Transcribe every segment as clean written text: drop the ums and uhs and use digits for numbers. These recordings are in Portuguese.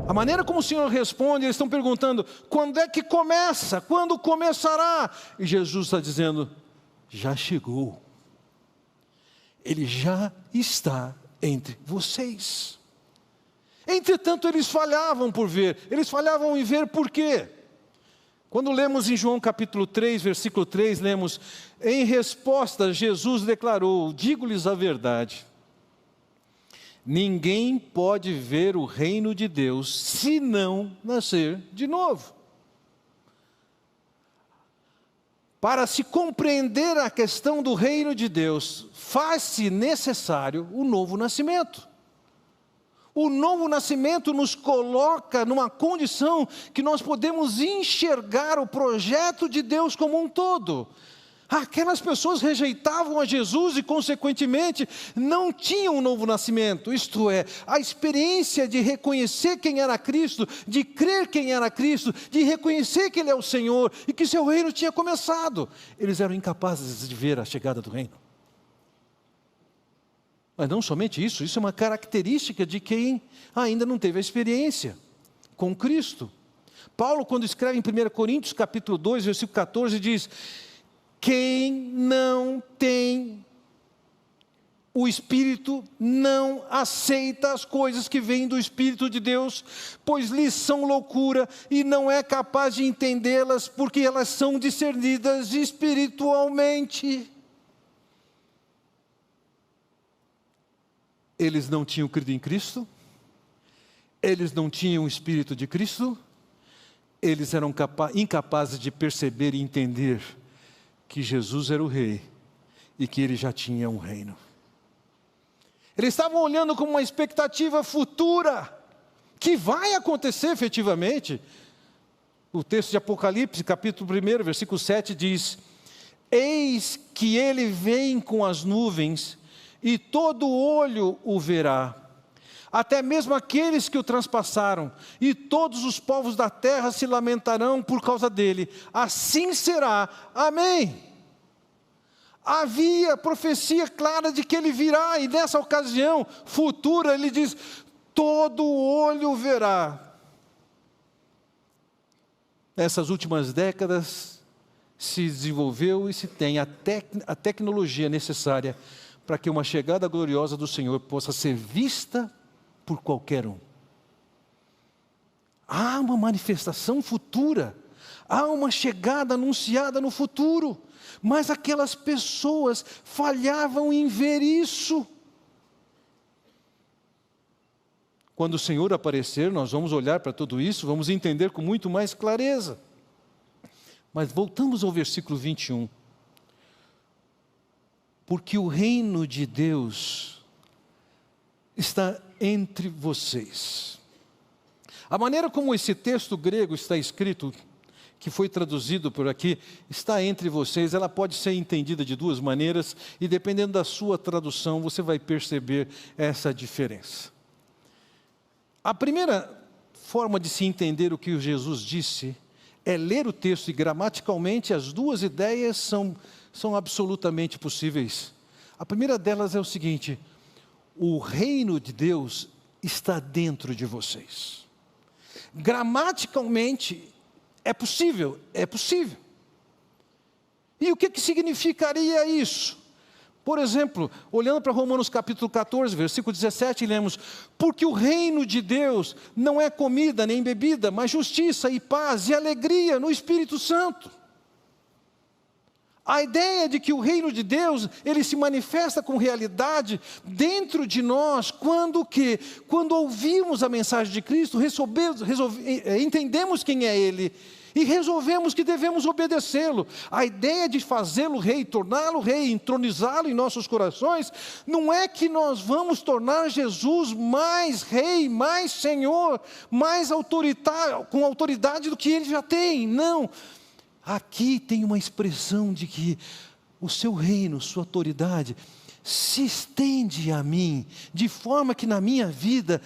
A maneira como o Senhor responde, eles estão perguntando: quando é que começa? Quando começará? E Jesus está dizendo: já chegou. Ele já está entre vocês. Entretanto, eles falhavam por ver. Eles falhavam em ver por quê? Quando lemos em João capítulo 3, versículo 3, lemos: em resposta, Jesus declarou: digo-lhes a verdade, ninguém pode ver o reino de Deus se não nascer de novo. Para se compreender a questão do reino de Deus, faz-se necessário o novo nascimento. O novo nascimento nos coloca numa condição que nós podemos enxergar o projeto de Deus como um todo. Aquelas pessoas rejeitavam a Jesus e, consequentemente, não tinham um novo nascimento. Isto é, a experiência de reconhecer quem era Cristo, de crer quem era Cristo, de reconhecer que Ele é o Senhor e que seu reino tinha começado. Eles eram incapazes de ver a chegada do reino. Mas não somente isso, isso é uma característica de quem ainda não teve a experiência com Cristo. Paulo, quando escreve em 1 Coríntios capítulo 2, versículo 14, diz: quem não tem o Espírito não aceita as coisas que vêm do Espírito de Deus, pois lhes são loucura e não é capaz de entendê-las, porque elas são discernidas espiritualmente. Eles não tinham crido em Cristo, eles não tinham o Espírito de Cristo, eles eram incapazes de perceber e entender que Jesus era o Rei e que Ele já tinha um reino. Eles estavam olhando com uma expectativa futura, que vai acontecer efetivamente. O texto de Apocalipse, capítulo 1, versículo 7 diz: eis que Ele vem com as nuvens, e todo olho o verá, até mesmo aqueles que o transpassaram, e todos os povos da terra se lamentarão por causa dele. Assim será. Amém. Havia profecia clara de que ele virá, e nessa ocasião futura ele diz: todo olho verá. Nessas últimas décadas se desenvolveu e se tem a tecnologia necessária para que uma chegada gloriosa do Senhor possa ser vista por qualquer um. Há uma manifestação futura, há uma chegada anunciada no futuro, mas aquelas pessoas falhavam em ver isso. Quando o Senhor aparecer, nós vamos olhar para tudo isso, vamos entender com muito mais clareza. Mas voltamos ao versículo 21. Porque o reino de Deus está entre vocês. A maneira como esse texto grego está escrito, que foi traduzido por aqui, está entre vocês, ela pode ser entendida de duas maneiras, e dependendo da sua tradução, você vai perceber essa diferença. A primeira forma de se entender o que Jesus disse é ler o texto, e gramaticalmente as duas ideias são absolutamente possíveis. A primeira delas é o seguinte: o reino de Deus está dentro de vocês. Gramaticalmente é possível, é possível. E o que significaria isso? Por exemplo, olhando para Romanos capítulo 14, versículo 17, lemos: porque o reino de Deus não é comida nem bebida, mas justiça e paz e alegria no Espírito Santo. A ideia de que o reino de Deus, ele se manifesta com realidade dentro de nós, quando ouvimos a mensagem de Cristo, entendemos quem é Ele, e resolvemos que devemos obedecê-lo. A ideia de fazê-lo rei, torná-lo rei, entronizá-lo em nossos corações, não é que nós vamos tornar Jesus mais rei, mais senhor, mais autoritário, com autoridade do que ele já tem, não. Aqui tem uma expressão de que o seu reino, sua autoridade, se estende a mim, de forma que na minha vida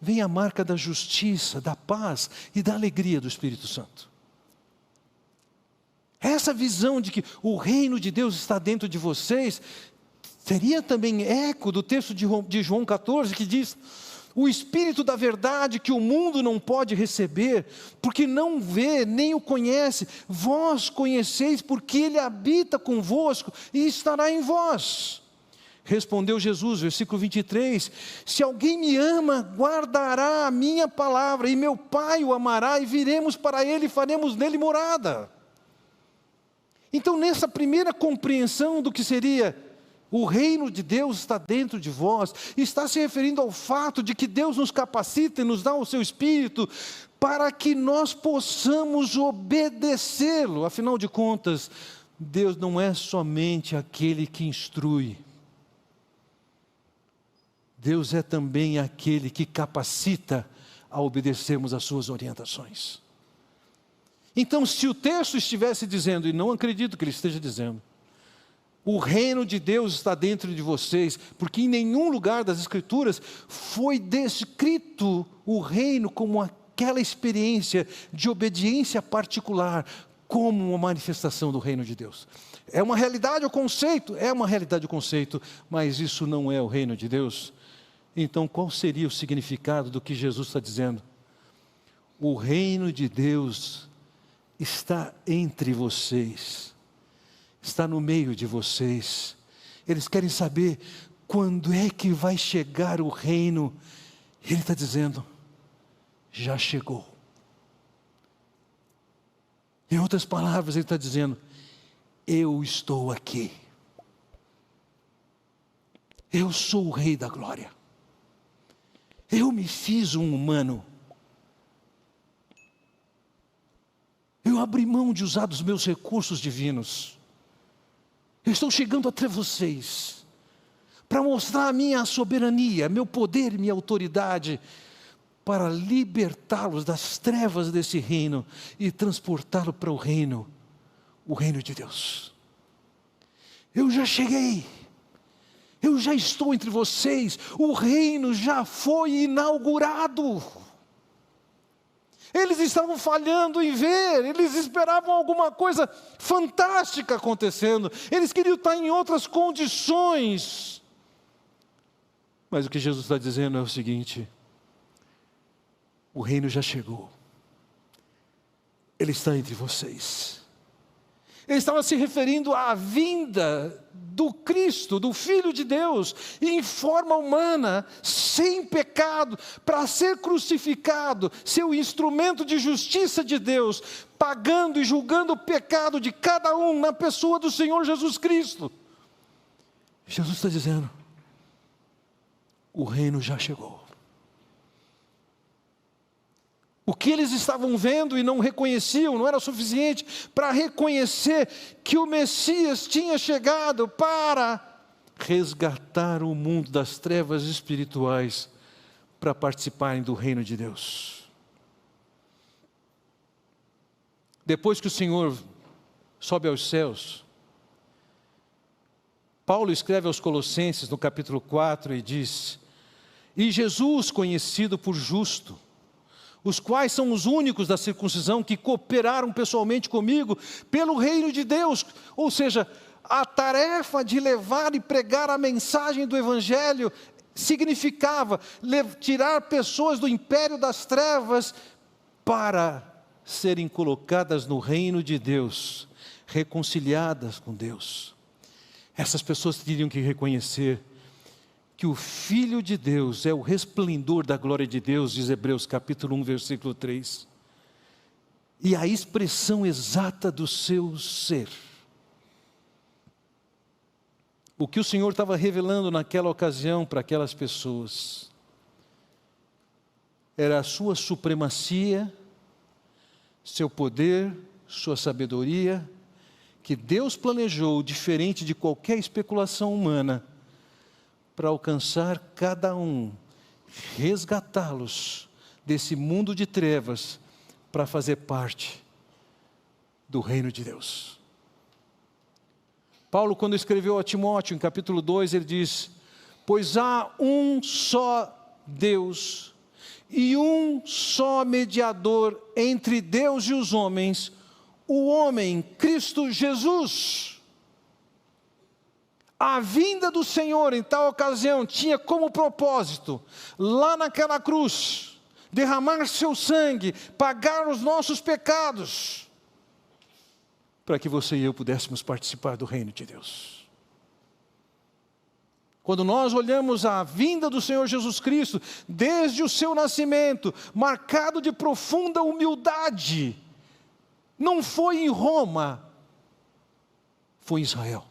vem a marca da justiça, da paz e da alegria do Espírito Santo. Essa visão de que o reino de Deus está dentro de vocês, seria também eco do texto de João 14, que diz: o Espírito da verdade que o mundo não pode receber, porque não vê nem o conhece. Vós conheceis porque Ele habita convosco e estará em vós. Respondeu Jesus, versículo 23, se alguém me ama, guardará a minha palavra, e meu Pai o amará, e viremos para Ele e faremos nele morada. Então, nessa primeira compreensão do que seria o reino de Deus está dentro de vós, está se referindo ao fato de que Deus nos capacita e nos dá o seu Espírito para que nós possamos obedecê-lo. Afinal de contas, Deus não é somente aquele que instrui, Deus é também aquele que capacita a obedecermos às suas orientações. Então, se o texto estivesse dizendo, e não acredito que ele esteja dizendo, o reino de Deus está dentro de vocês, porque em nenhum lugar das Escrituras foi descrito o reino como aquela experiência de obediência particular, como uma manifestação do reino de Deus. É uma realidade o conceito? É uma realidade o conceito, mas isso não é o reino de Deus. Então, qual seria o significado do que Jesus está dizendo? O reino de Deus está entre vocês, está no meio de vocês. Eles querem saber quando é que vai chegar o reino. Ele está dizendo, já chegou. Em outras palavras, ele está dizendo, eu estou aqui. Eu sou o Rei da Glória. Eu me fiz um humano. Eu abri mão de usar dos meus recursos divinos. Eu estou chegando até vocês para mostrar a minha soberania, meu poder e minha autoridade, para libertá-los das trevas desse reino e transportá-lo para o reino de Deus. Eu já cheguei, eu já estou entre vocês, o reino já foi inaugurado. Eles estavam falhando em ver, eles esperavam alguma coisa fantástica acontecendo, eles queriam estar em outras condições. Mas o que Jesus está dizendo é o seguinte, o reino já chegou, ele está entre vocês. Ele estava se referindo à vinda do Cristo, do Filho de Deus, em forma humana, sem pecado, para ser crucificado, ser o instrumento de justiça de Deus, pagando e julgando o pecado de cada um na pessoa do Senhor Jesus Cristo. Jesus está dizendo, o reino já chegou. O que eles estavam vendo e não reconheciam, não era suficiente para reconhecer que o Messias tinha chegado para resgatar o mundo das trevas espirituais para participarem do reino de Deus. Depois que o Senhor sobe aos céus, Paulo escreve aos Colossenses no capítulo 4 e diz, e Jesus conhecido por justo, os quais são os únicos da circuncisão que cooperaram pessoalmente comigo pelo reino de Deus. Ou seja, a tarefa de levar e pregar a mensagem do Evangelho significava tirar pessoas do império das trevas para serem colocadas no reino de Deus, reconciliadas com Deus. Essas pessoas teriam que reconhecer que o Filho de Deus é o resplendor da glória de Deus, diz Hebreus capítulo 1, versículo 3. E a expressão exata do seu ser. O que o Senhor estava revelando naquela ocasião para aquelas pessoas era a sua supremacia, seu poder, sua sabedoria, que Deus planejou diferente de qualquer especulação humana, para alcançar cada um, resgatá-los desse mundo de trevas, para fazer parte do reino de Deus. Paulo, quando escreveu a Timóteo, em capítulo 2, ele diz, pois há um só Deus, e um só mediador entre Deus e os homens, o homem, Cristo Jesus. A vinda do Senhor em tal ocasião tinha como propósito, lá naquela cruz, derramar seu sangue, pagar os nossos pecados, para que você e eu pudéssemos participar do reino de Deus. Quando nós olhamos a vinda do Senhor Jesus Cristo, desde o seu nascimento, marcado de profunda humildade, não foi em Roma, foi em Israel.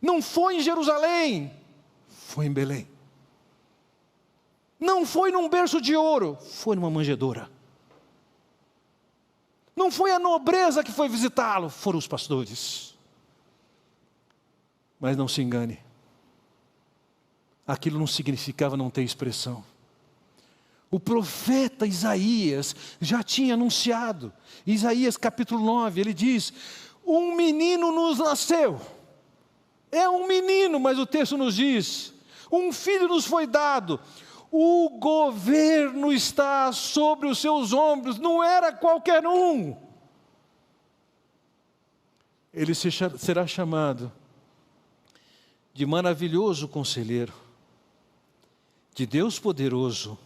Não foi em Jerusalém, foi em Belém. Não foi num berço de ouro, foi numa manjedoura. Não foi a nobreza que foi visitá-lo, foram os pastores. Mas não se engane, aquilo não significava não ter expressão. O profeta Isaías já tinha anunciado, Isaías capítulo 9, ele diz: um menino nos nasceu. É um menino, mas o texto nos diz, um filho nos foi dado, o governo está sobre os seus ombros, não era qualquer um. Ele será chamado de maravilhoso conselheiro, de Deus poderoso,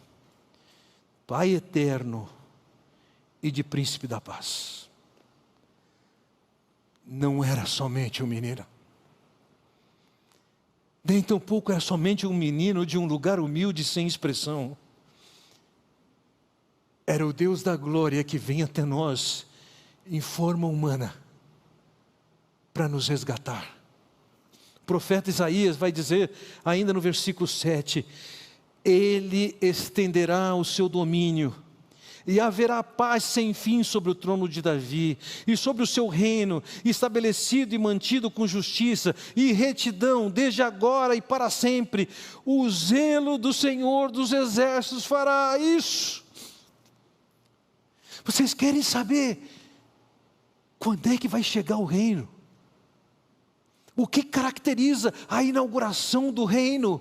Pai eterno e de príncipe da paz. Não era somente um menino. Nem tampouco era somente um menino de um lugar humilde sem expressão. Era o Deus da glória que vem até nós em forma humana para nos resgatar. O profeta Isaías vai dizer ainda no versículo 7, ele estenderá o seu domínio e haverá paz sem fim sobre o trono de Davi, e sobre o seu reino, estabelecido e mantido com justiça e retidão, desde agora e para sempre. O zelo do Senhor dos exércitos fará isso. Vocês querem saber quando é que vai chegar o reino? O que caracteriza a inauguração do reino?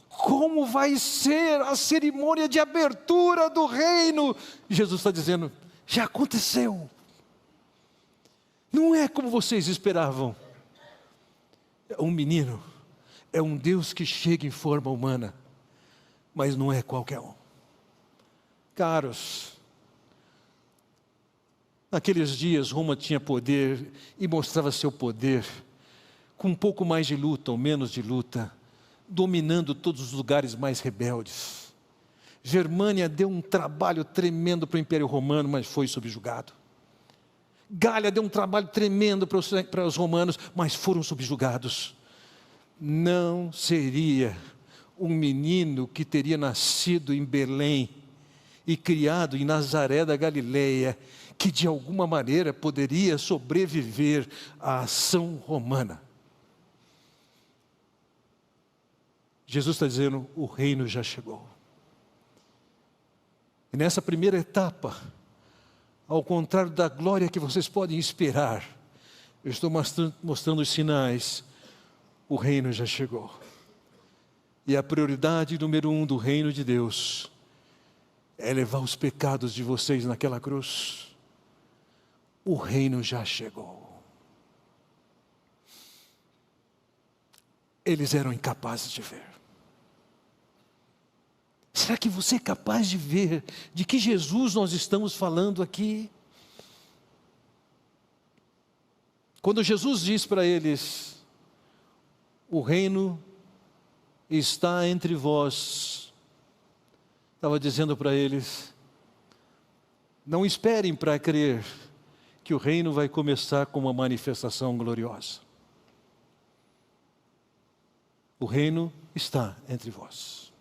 Como vai ser a cerimônia de abertura do reino? Jesus está dizendo, já aconteceu. Não é como vocês esperavam. É um menino, é um Deus que chega em forma humana, mas não é qualquer um. Caros, naqueles dias Roma tinha poder e mostrava seu poder com um pouco mais de luta ou menos de luta, dominando todos os lugares mais rebeldes. Germânia deu um trabalho tremendo para o Império Romano, mas foi subjugado. Gália deu um trabalho tremendo para os romanos, mas foram subjugados. Não seria um menino que teria nascido em Belém e criado em Nazaré da Galileia, que de alguma maneira poderia sobreviver à ação romana. Jesus está dizendo, o reino já chegou. E nessa primeira etapa, ao contrário da glória que vocês podem esperar, eu estou mostrando os sinais, o reino já chegou. E a prioridade número 1 do reino de Deus é levar os pecados de vocês naquela cruz. O reino já chegou. Eles eram incapazes de ver. Será que você é capaz de ver de que Jesus nós estamos falando aqui? Quando Jesus diz para eles, o reino está entre vós, estava dizendo para eles, não esperem para crer que o reino vai começar com uma manifestação gloriosa. O reino está entre vós.